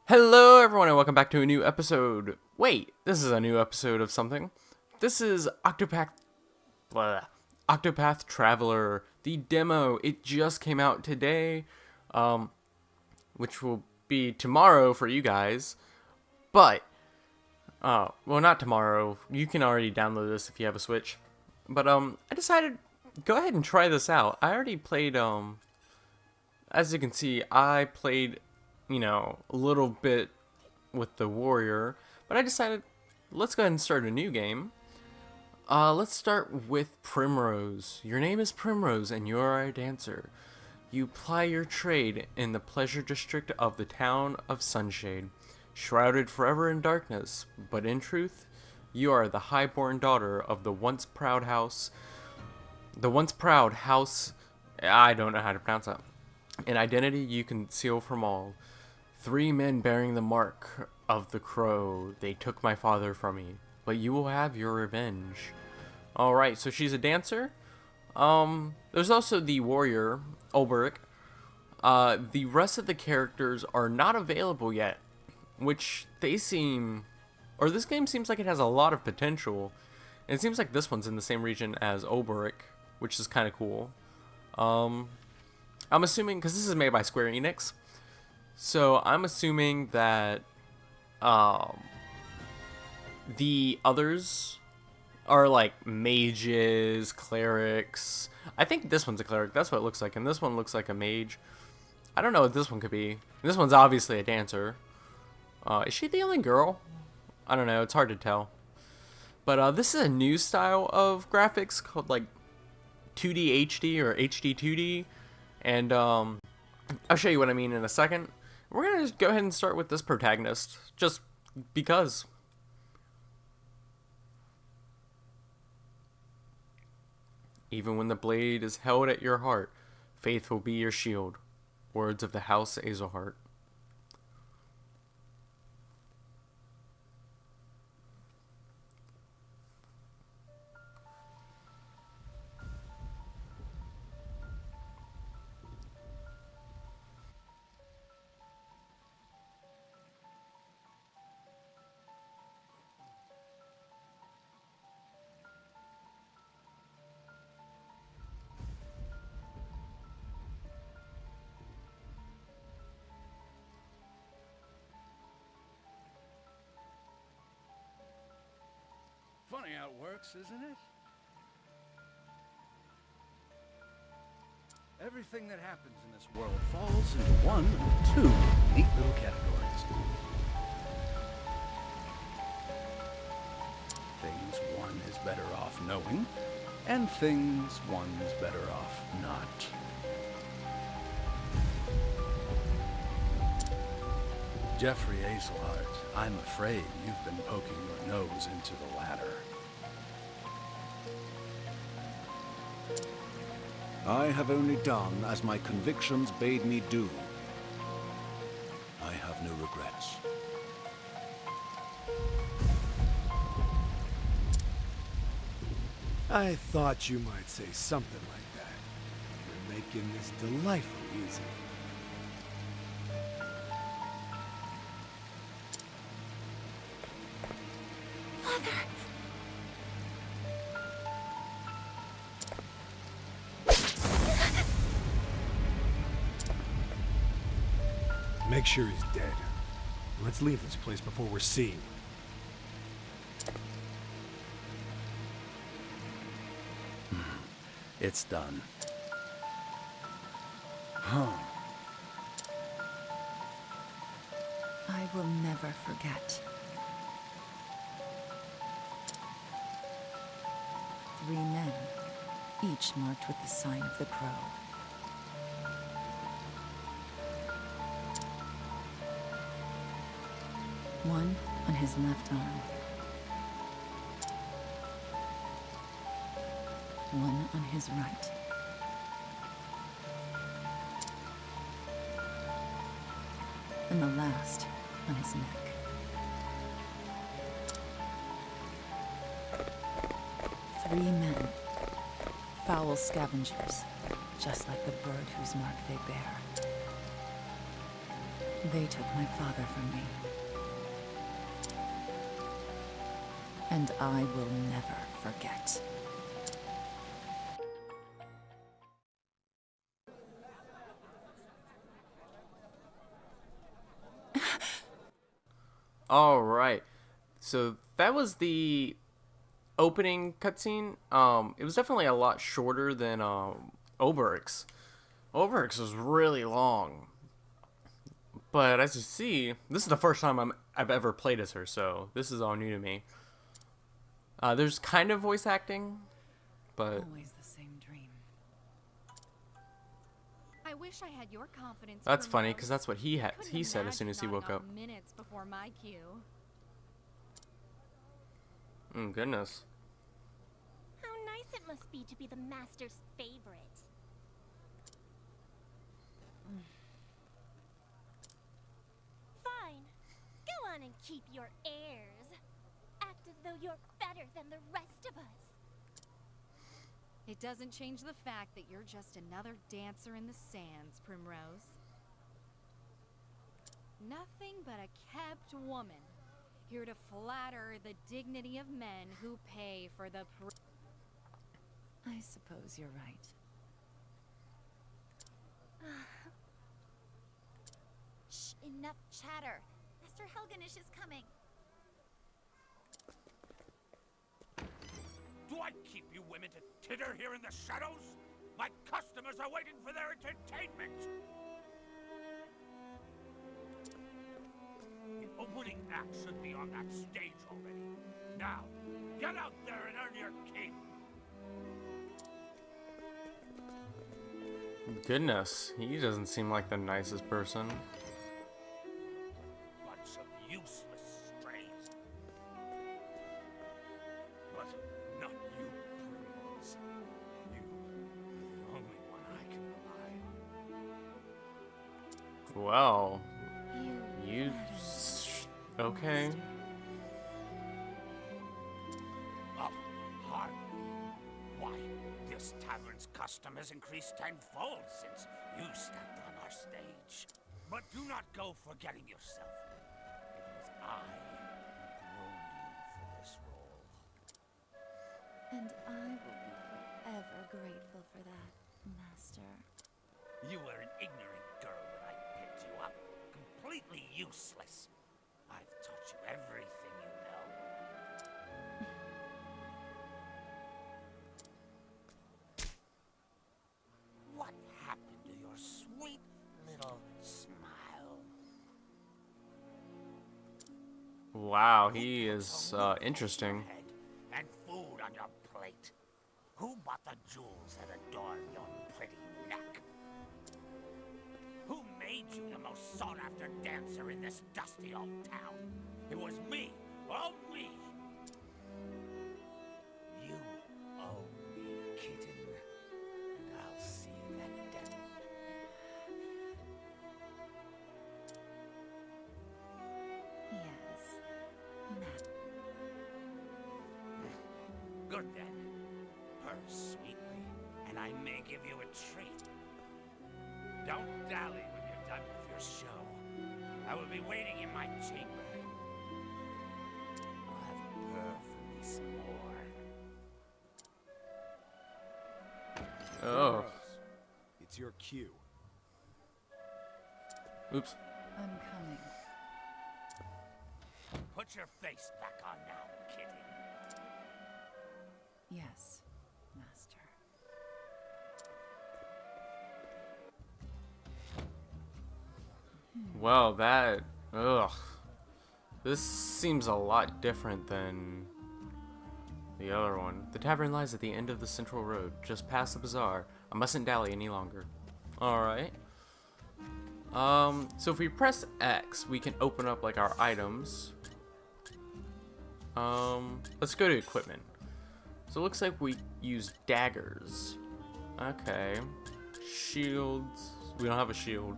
Hello everyone and welcome back to a new episode. Wait, this is a new episode of something. This is Octopath Traveler, the demo. It just came out today, which will be tomorrow for you guys. But, well, not tomorrow. You can already download this if you have a Switch. But, I decided, go ahead and try this out. I already played, as you can see, I played a little bit with the warrior, but I decided let's go ahead and start a new game. Let's start with Primrose. Your name is Primrose and you're a dancer. You ply your trade in the pleasure district of the town of Sunshade, shrouded forever in darkness, but in truth, you are the highborn daughter of the once proud house, I don't know how to pronounce that. An identity you conceal from all. 3 men bearing the mark of the crow. They took my father from me, but you will have your revenge. Alright, so she's a dancer. There's also the warrior, Ulbrich. The rest of the characters are not available yet, which this game seems like it has a lot of potential. And it seems like this one's in the same region as Ulbrich, which is kind of cool. I'm assuming, because this is made by Square Enix, so I'm assuming that the others are like mages, clerics. I think this one's a cleric. That's what it looks like. And this one looks like a mage. I don't know what this one could be. This one's obviously a dancer. Is she the only girl? I don't know. It's hard to tell. But this is a new style of graphics called like 2D HD or HD 2D. And I'll show you what I mean in a second. We're going to just go ahead and start with this protagonist, just because. Even when the blade is held at your heart, faith will be your shield. Words of the House Azelhart. Funny how it works, isn't it? Everything that happens in this world falls into one of 2 neat little categories. Things one is better off knowing, and things one is better off not. Jeffrey Azelhart, I'm afraid you've been poking your nose into the latter. I have only done as my convictions bade me do. I have no regrets. I thought you might say something like that. You're making this delightfully easy. Make sure he's dead. Let's leave this place before we're seen. It's done. I will never forget. 3 men, each marked with the sign of the crow. One on his left arm. One on his right. And the last on his neck. 3 men. Foul scavengers, just like the bird whose mark they bear. They took my father from me. And I will never forget. All right. So that was the opening cutscene. It was definitely a lot shorter than Oberyk's. Oberyk's was really long. But as you see, this is the first time I've ever played as her, so this is all new to me. There's kind of voice acting, but Always the same dream. I wish I had your confidence. that's funny Primrose. because that's what he Couldn't said as soon as he imagine woke nodding up. off minutes before my cue. Goodness. How nice it must be to be the master's favorite. Fine. Go on and keep your airs. Act as though you're better than the rest of us. It doesn't change the fact that you're just another dancer in the sands, Primrose. Nothing but a kept woman, here to flatter the dignity of men who pay for the I suppose you're right. Shh, enough chatter. Master Helganish is coming. Do I keep you women to titter here in the shadows? My customers are waiting for their entertainment! The opening act should be on that stage already. Now, get out there and earn your keep! Goodness, he doesn't seem like the nicest person. Bunch of useless strays. But not you, Primrose. You are the only one I can rely on. Well, You. okay. Oh, hardly. Why, this tavern's custom has increased tenfold since you stepped on our stage. But do not go forgetting yourself. It was I who groomed you for this role. And I will be forever grateful for that, Master. You were an ignorant girl when I picked you up. Completely useless. I've taught you everything you know. What happened to your sweet little smile? Wow, he is interesting. And food on your plate. Who bought the jewels that adorn your pretty neck? Who made you the most sought-after dancer in this dusty old town? It was me, all me. You owe me, kitten, and I'll see that debt. Yes, Master. Good then. Purr sweetly, and I may give you a treat. Don't dally when you're done with your show. I will be waiting in my chamber. I'll have you purr for me some more. Oh, Primrose, it's your cue. oops. I'm coming. Put your face back on now, kitty. Yes, Master. Well, that... Ugh. This seems a lot different than the other one. The tavern lies at the end of the central road, just past the bazaar. I mustn't dally any longer. Alright. So if we press X, we can open up, like, our items. Let's go to equipment. So it looks like we use daggers. Okay. Shields. We don't have a shield.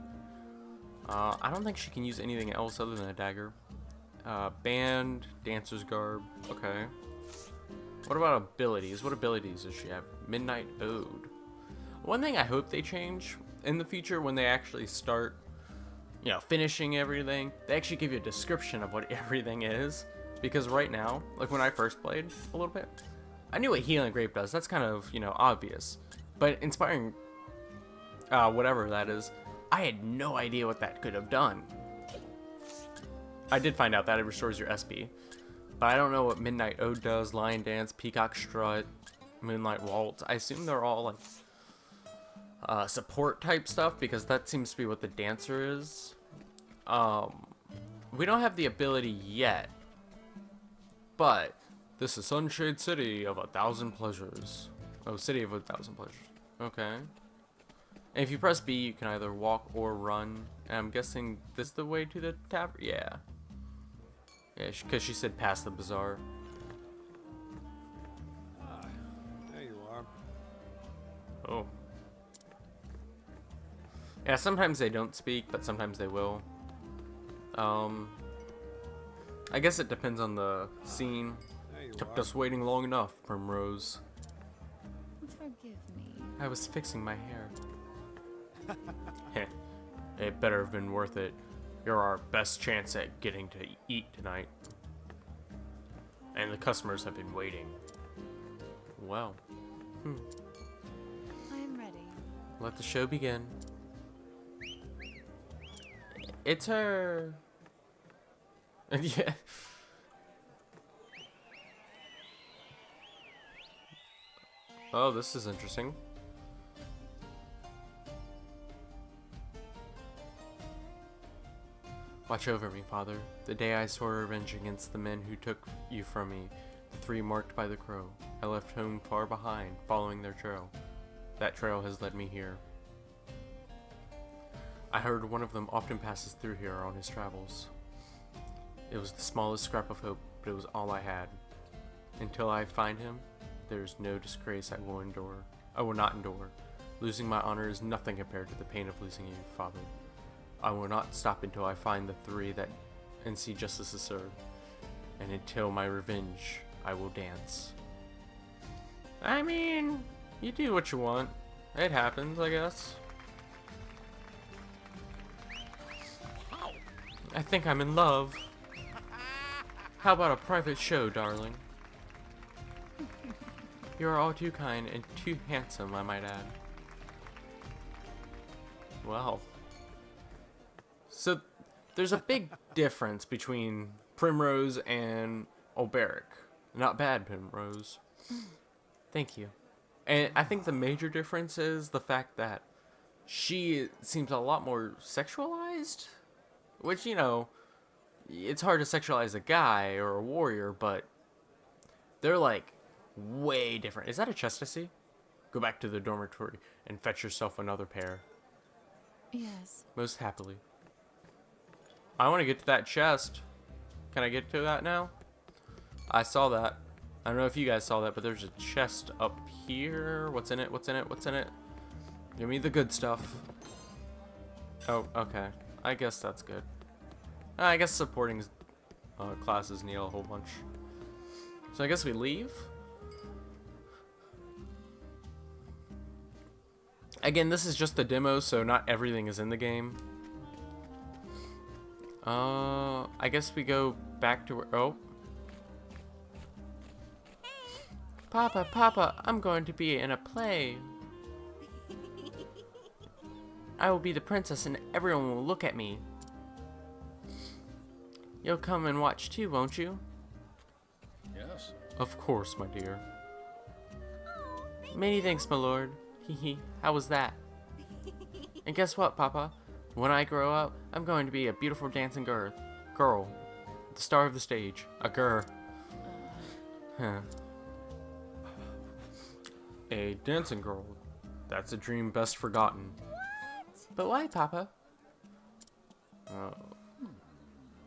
I don't think she can use anything else other than a dagger. Band, dancer's garb. Okay. What about abilities? What abilities does she have? Midnight Ode. One thing I hope they change in the future when they actually start you know, finishing everything. They actually give you a description of what everything is. Because right now, like when I first played a little bit, I knew what Healing Grape does. That's kind of, you know, obvious. But Inspiring, whatever that is, I had no idea what that could have done. I did find out that it restores your SP. But I don't know what Midnight Ode does, Lion Dance, Peacock Strut, Moonlight Waltz. I assume they're all like support type stuff because that seems to be what the dancer is. We don't have the ability yet. But this is Sunshade City of 1,000 pleasures. Oh, City of 1,000 pleasures. Okay. And if you press B, you can either walk or run. And I'm guessing this is the way to the tavern. Yeah. Yeah, because she said past the bazaar. Ah, there you are. Oh. Yeah, sometimes they don't speak, but sometimes they will. I guess it depends on the scene. There you Kept are. us waiting long enough, Primrose. Forgive me. I was fixing my hair. Heh. It better have been worth it. You're our best chance at getting to eat tonight. And the customers have been waiting. Well. I am ready. Let the show begin. It's her. Yeah. Oh, this is interesting. Watch over me, Father. The day I swore revenge against the men who took you from me, the three marked by the crow, I left home far behind, following their trail. That trail has led me here. I heard one of them often passes through here on his travels. It was the smallest scrap of hope, but it was all I had. Until I find him, there is no disgrace I will endure. I will not endure. Losing my honor is nothing compared to the pain of losing you, Father. I will not stop until I find the three that and see justice is served. And until my revenge, I will dance. I mean, you do what you want. It happens, I guess. I think I'm in love. How about a private show, darling? You are all too kind and too handsome, I might add. Well. So, there's a big difference between Primrose and Alberic. Not bad, Primrose. Thank you. And I think the major difference is the fact that she seems a lot more sexualized. Which, you know, it's hard to sexualize a guy or a warrior, but they're like way different. Is that a chest I see? Go back to the dormitory and fetch yourself another pair. Yes. Most happily. I want to get to that chest. Can I get to that now? I saw that. I don't know if you guys saw that, but there's a chest up here. What's in it? What's in it? What's in it? Give me the good stuff. Oh, okay. I guess that's good. I guess supporting classes need a whole bunch. So I guess we leave. Again, this is just the demo, so not everything is in the game. I guess we go back to where... Oh. Papa, Papa, I'm going to be in a play. I will be the princess and everyone will look at me. You'll come and watch too, won't you? Yes. Of course, my dear. Many thanks, my lord. Hee. How was that? And guess what, Papa? When I grow up, I'm going to be a beautiful dancing girl. The star of the stage. A girl. Huh. A dancing girl. That's a dream best forgotten. But why, Papa? Oh.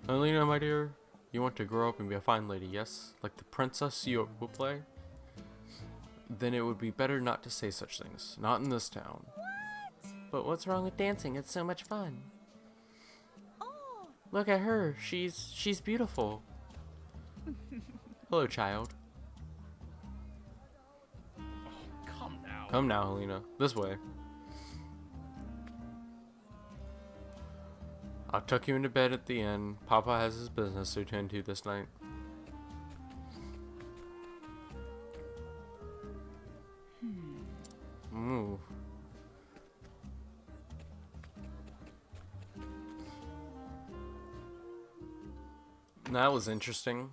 Alina, my dear, you want to grow up and be a fine lady, yes? Like the princess you will play? Then it would be better not to say such things. Not in this town. But what's wrong with dancing? It's so much fun. Oh, Look at her. She's beautiful. Hello, child. Come now. Come now, Helena. This way. I'll tuck you into bed at the end. Papa has his business to attend to this night. Ooh. That was interesting.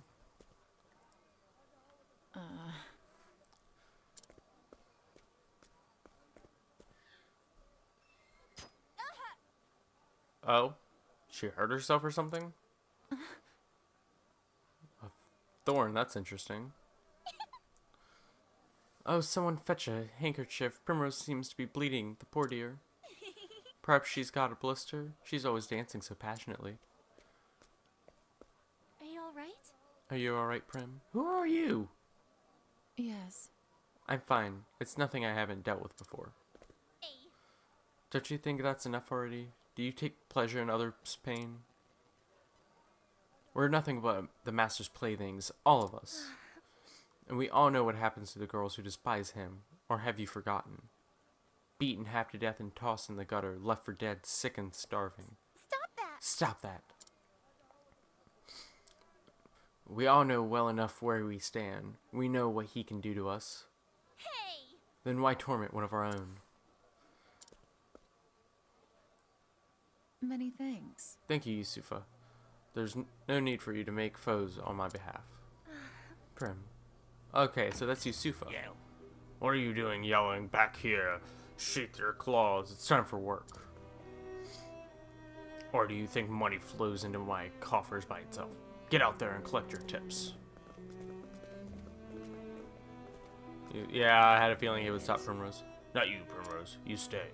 Oh, she hurt herself or something? A thorn, that's interesting. Oh, someone fetch a handkerchief. Primrose seems to be bleeding, the poor dear. Perhaps she's got a blister. She's always dancing so passionately. Are you alright? Are you alright, Prim? Who are you? Yes. I'm fine. It's nothing I haven't dealt with before. Hey. Don't you think that's enough already? Do you take pleasure in others' pain? We're nothing but the Master's playthings, all of us. And we all know what happens to the girls who despise him, or have you forgotten? Beaten half to death and tossed in the gutter, left for dead, sick and starving. Stop that! Stop that! We all know well enough where we stand. We know what he can do to us. Hey! Then why torment one of our own? Many thanks. Thank you, Yusufa. There's no need for you to make foes on my behalf. Prim. Okay, so that's Yusufa. Yell. What are you doing yelling back here? Sheath your claws. It's time for work. Or do you think money flows into my coffers by itself? Get out there and collect your tips. Yeah, I had a feeling he would stop Primrose. Not you, Primrose. You stay.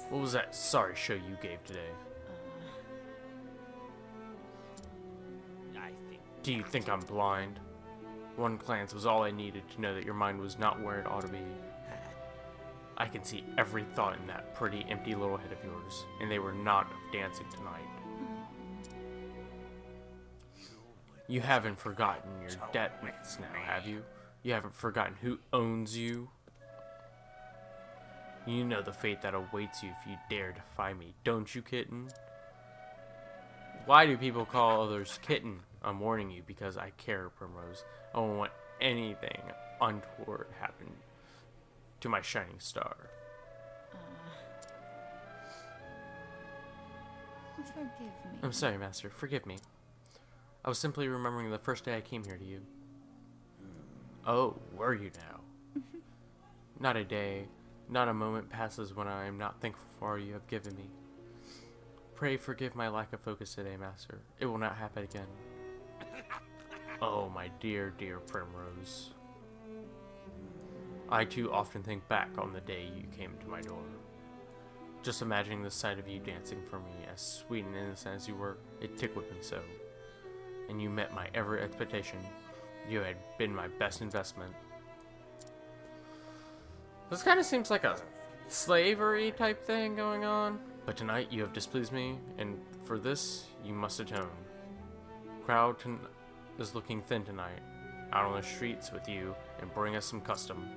What was that sorry show you gave today? I think. Do you think I'm blind? One glance was all I needed to know that your mind was not where it ought to be. I can see every thought in that pretty empty little head of yours, and they were not of dancing tonight. You haven't forgotten your debts now, have you? You haven't forgotten who owns you? You know the fate that awaits you if you dare defy me, don't you, kitten? Why do people call others kitten? I'm warning you because I care, Primrose. I don't want anything untoward happen to my shining star. Forgive me. I'm sorry, Master. Forgive me. I was simply remembering the first day I came here to you. Oh, were you now? Not a day, not a moment passes when I am not thankful for all you have given me. Pray forgive my lack of focus today, Master. It will not happen again. Oh, my dear, dear Primrose. I too often think back on the day you came to my door. Just imagining the sight of you dancing for me, as sweet and innocent as you were, it tickled me so. And you met my every expectation. You had been my best investment. This kind of seems like a slavery type thing going on. But tonight you have displeased me, and for this you must atone. Crowd is looking thin tonight. Out on the streets with you, and bring us some custom.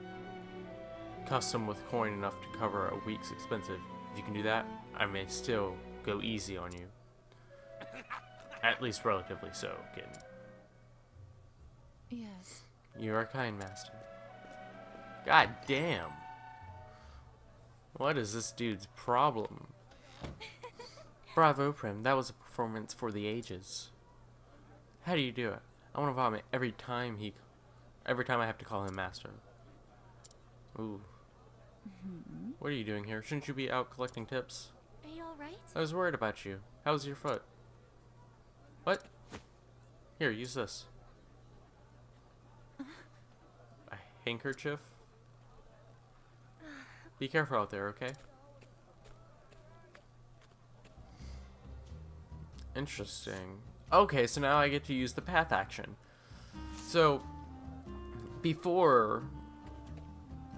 Custom with coin enough to cover a week's expensive. If you can do that, I may still go easy on you. At least relatively so, kitten. Yes. You are kind, Master. God damn. What is this dude's problem? Bravo, Prim. That was a performance for the ages. How do you do it? I want to vomit every time I have to call him Master. Ooh. What are you doing here? Shouldn't you be out collecting tips? Are you alright? I was worried about you. How's your foot? What? Here, use this. A handkerchief? Be careful out there, okay? Interesting. Okay, so now I get to use the path action. So, before,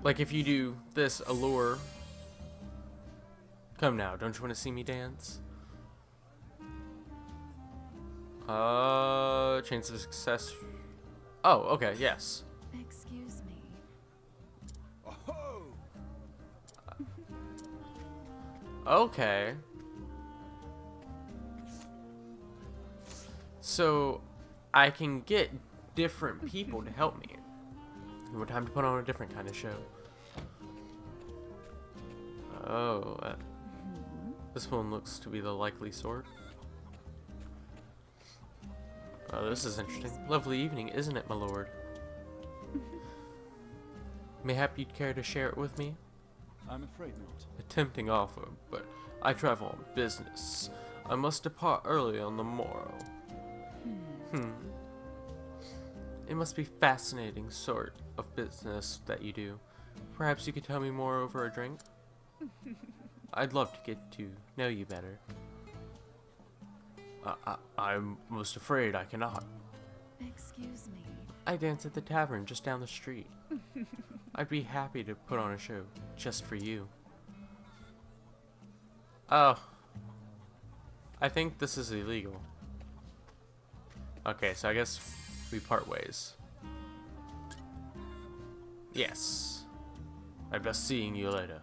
like if you do this allure, come now, don't you want to see me dance? Chance of success. Oh, okay, yes. Excuse me. Okay. So, I can get different people to help me. What time to put on a different kind of show. Oh, this one looks to be the likely sort. Oh, this is interesting. Lovely evening, isn't it, my lord? Mayhap you'd care to share it with me? I'm afraid not. A tempting offer, but I travel on business. I must depart early on the morrow. It must be fascinating sort of business that you do. Perhaps you could tell me more over a drink? I'd love to get to know you better. I'm most afraid I cannot. Excuse me. I dance at the tavern just down the street. I'd be happy to put on a show just for you. Oh. I think this is illegal. Okay, so I guess we part ways. Yes. I'd best seeing you later.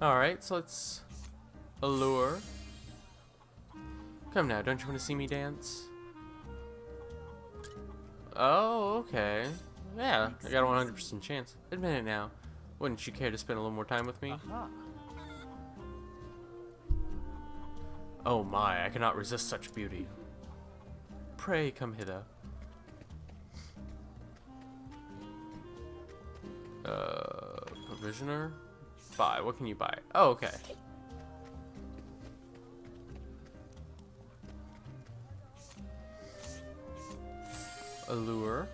Alright, so let's allure. Come now, don't you want to see me dance? Oh, okay. Yeah, I got a 100% chance. Admit it now. Wouldn't you care to spend a little more time with me? Oh my, I cannot resist such beauty. Pray come hither. Provisioner? Buy. What can you buy? Oh, okay. Allure.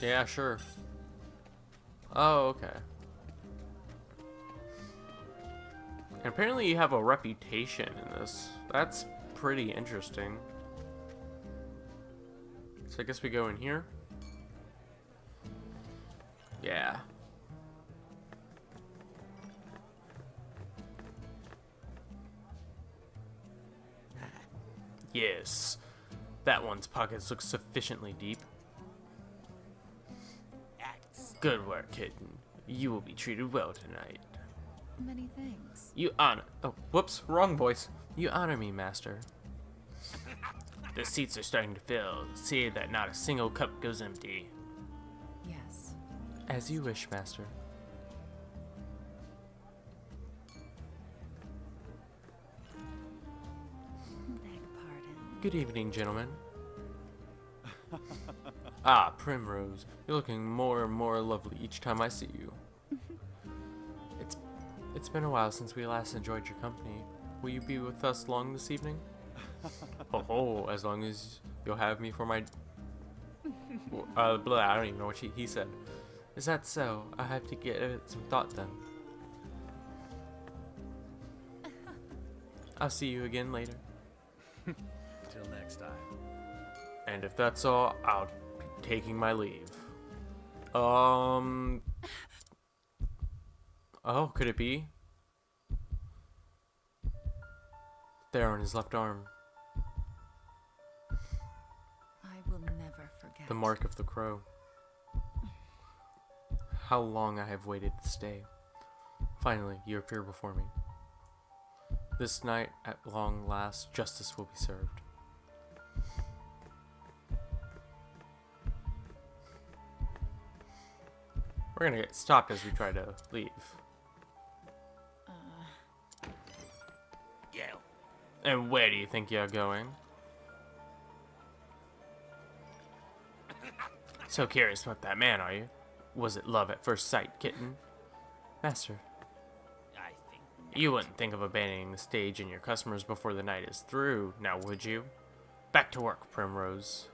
Yeah, sure. Oh, okay. And apparently you have a reputation in this. That's pretty interesting. So I guess we go in here. Yeah. Yes. That one's pockets look sufficiently deep. Good work, kitten. You will be treated well tonight. Many thanks. You honor. Oh, whoops, wrong voice. You honor me, master. The seats are starting to fill. See that not a single cup goes empty. Yes. As you wish, master. Beg pardon. Good evening, gentlemen. Ah, Primrose. You're looking more and more lovely each time I see you. It's been a while since we last enjoyed your company. Will you be with us long this evening? Oh, as long as you'll have me for my... blah, I don't even know what he said. Is that so? I have to give it some thought then. I'll see you again later. Till next time. And if that's all, I'll be taking my leave. Oh, could it be? There on his left arm. I will never forget. The mark of the crow. How long I have waited this day. Finally, you appear before me. This night, at long last, justice will be served. We're gonna get stopped as we try to leave. You. And where do you think you're going? So curious about that man, are you? Was it love at first sight, kitten? Master, I think. you wouldn't think of abandoning the stage and your customers before the night is through, now would you? Back to work, Primrose.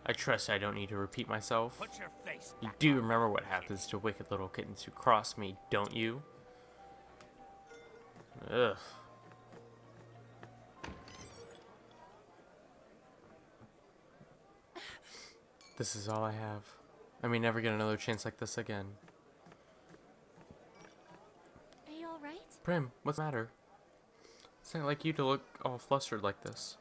I trust I don't need to repeat myself. Put your face You back do on. remember what happens to wicked little kittens who cross me, don't you? Ugh. This is all I have. I may never get another chance like this again. Are you alright? Prim, what's the matter? It's not like you to look all flustered like this.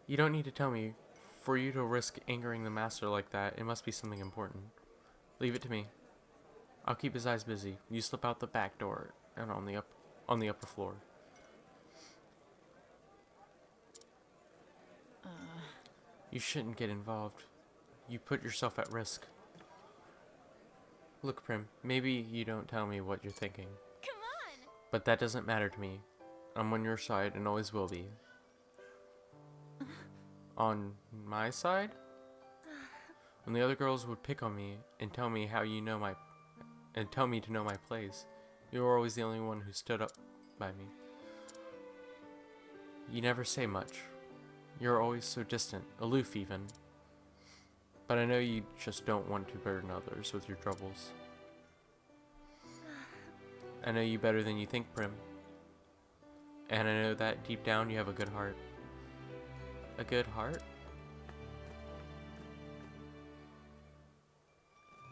You don't need to tell me. For you to risk angering the master like that, it must be something important. Leave it to me. I'll keep his eyes busy. You slip out the back door and on the upper floor. You shouldn't get involved. You put yourself at risk. Look, Prim, maybe you don't tell me what you're thinking. Come on! But that doesn't matter to me. I'm on your side and always will be. On my side? When the other girls would pick on me and tell me how you know my and tell me to know my place, you were always the only one who stood up by me. You never say much. You're always so distant, aloof even. But I know you just don't want to burden others with your troubles. I know you better than you think, Prim. And I know that deep down you have a good heart. A good heart?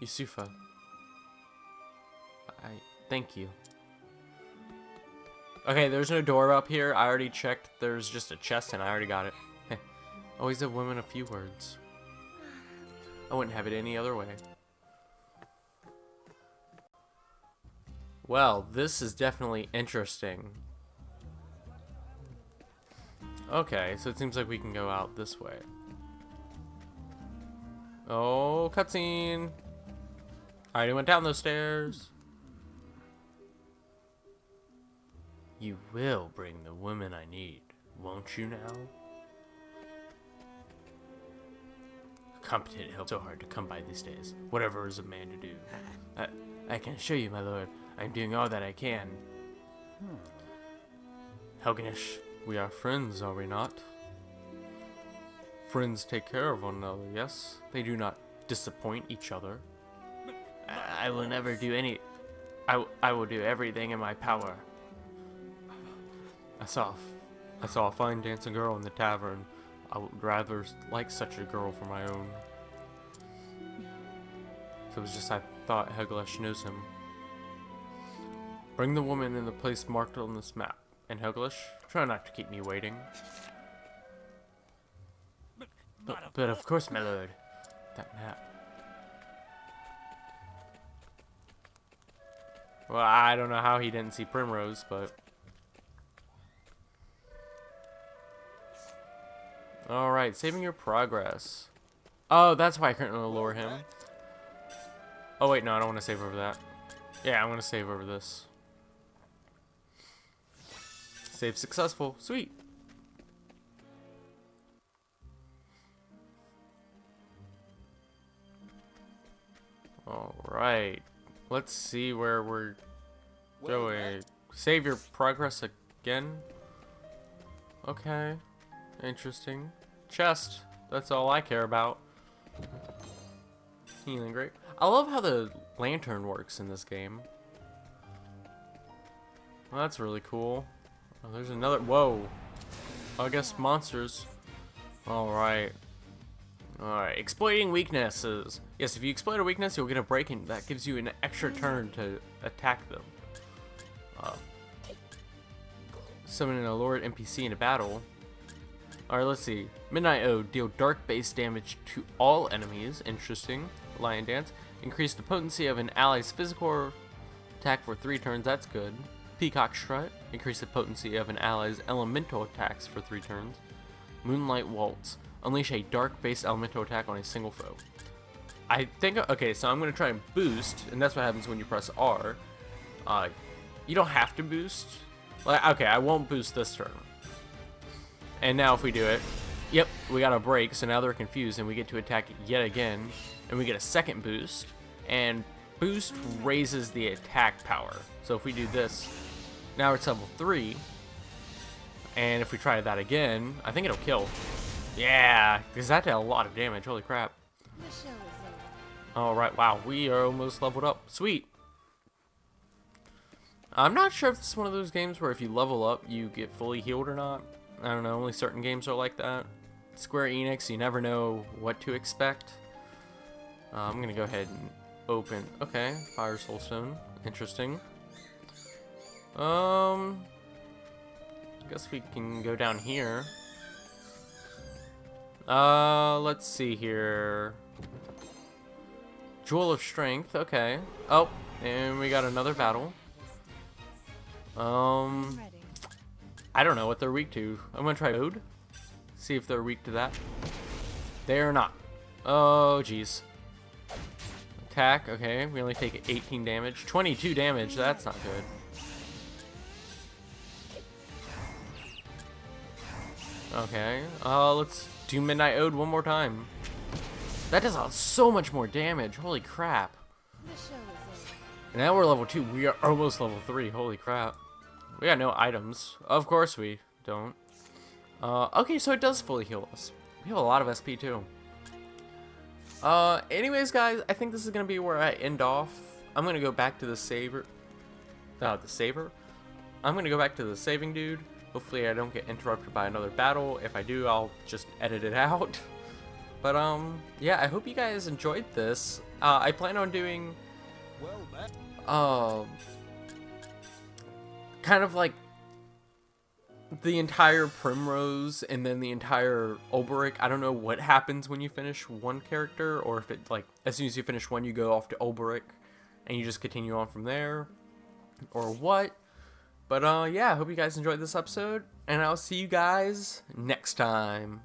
Yusufa. I thank you. Okay, there's no door up here. I already checked. There's just a chest and I already got it. Always a woman a few words. I wouldn't have it any other way. Well, this is definitely interesting. Okay, so it seems like we can go out this way. Oh, cutscene! I already went down those stairs. You will bring the woman I need, won't you now? Competent help so hard to come by these days. Whatever is a man to do. I can assure you, my lord, I'm doing all that I can. Helganish, we are friends, are we not? Friends take care of one another, yes? They do not disappoint each other. I will never do any... I will do everything in my power. I saw a fine dancing girl in the tavern. I would rather like such a girl for my own. So it was just I thought Helglesh knows him. Bring the woman in the place marked on this map. And Helglesh, try not to keep me waiting. But of course, my lord. That map. Well, I don't know how he didn't see Primrose, but... Alright, saving your progress. Oh, that's why I couldn't lure him. Oh wait, no, I don't want to save over that. Yeah, I'm going to save over this. Save successful. Sweet. Alright. Let's see where we're going. Save your progress again? Okay. Interesting. Chest. That's all I care about. Healing great. I love how the lantern works in this game. Well, that's really cool. Oh, there's another. Whoa. I guess monsters. Alright. Alright. Exploiting weaknesses. Yes, if you exploit a weakness, you'll get a break, and that gives you an extra turn to attack them. Summoning a lured NPC in a battle. Alright, let's see. Midnight Ode. Deal dark base damage to all enemies. Interesting. Lion Dance. Increase the potency of an ally's physical attack for 3 turns. That's good. Peacock Strut. Increase the potency of an ally's elemental attacks for 3 turns. Moonlight Waltz. Unleash a dark based elemental attack on a single foe. I think... Okay, so I'm going to try and boost. And that's what happens when you press R. You don't have to boost. Like, okay, I won't boost this turn. And now if we do it, yep, we got a break, so now they're confused and we get to attack yet again, and we get a second boost, and boost raises the attack power. So if we do this, now it's level 3, and if we try that again, I think it'll kill. Yeah, because that did a lot of damage, holy crap. Alright, wow, we are almost leveled up. Sweet. I'm not sure if this is one of those games where if you level up, you get fully healed or not. I don't know, only certain games are like that. Square Enix, you never know what to expect. I'm gonna go ahead and open. Okay, Fire Soulstone. Interesting. I guess we can go down here. Let's see here. Jewel of Strength, okay. Oh, And we got another battle. I'm ready. I don't know what they're weak to. I'm gonna try Ode. See if they're weak to that. They are not. Oh, jeez. Attack, okay. We only take 18 damage. 22 damage, that's not good. Okay, let's do Midnight Ode one more time. That does so much more damage. Holy crap. The show is over. Now we're level 2. We are almost level 3. Holy crap. We got no items. Of course we don't. Okay, so it does fully heal us. We have a lot of SP too. Anyways, guys, I think this is going to be where I end off. I'm going to go back to the saver. I'm going to go back to the saving dude. Hopefully I don't get interrupted by another battle. If I do, I'll just edit it out. But, yeah, I hope you guys enjoyed this. I plan on doing, kind of like the entire Primrose and then the entire Olberic. I don't know what happens when you finish one character, or if it, like, as soon as you finish one, you go off to Olberic and you just continue on from there, or what. But, yeah, I hope you guys enjoyed this episode, and I'll see you guys next time.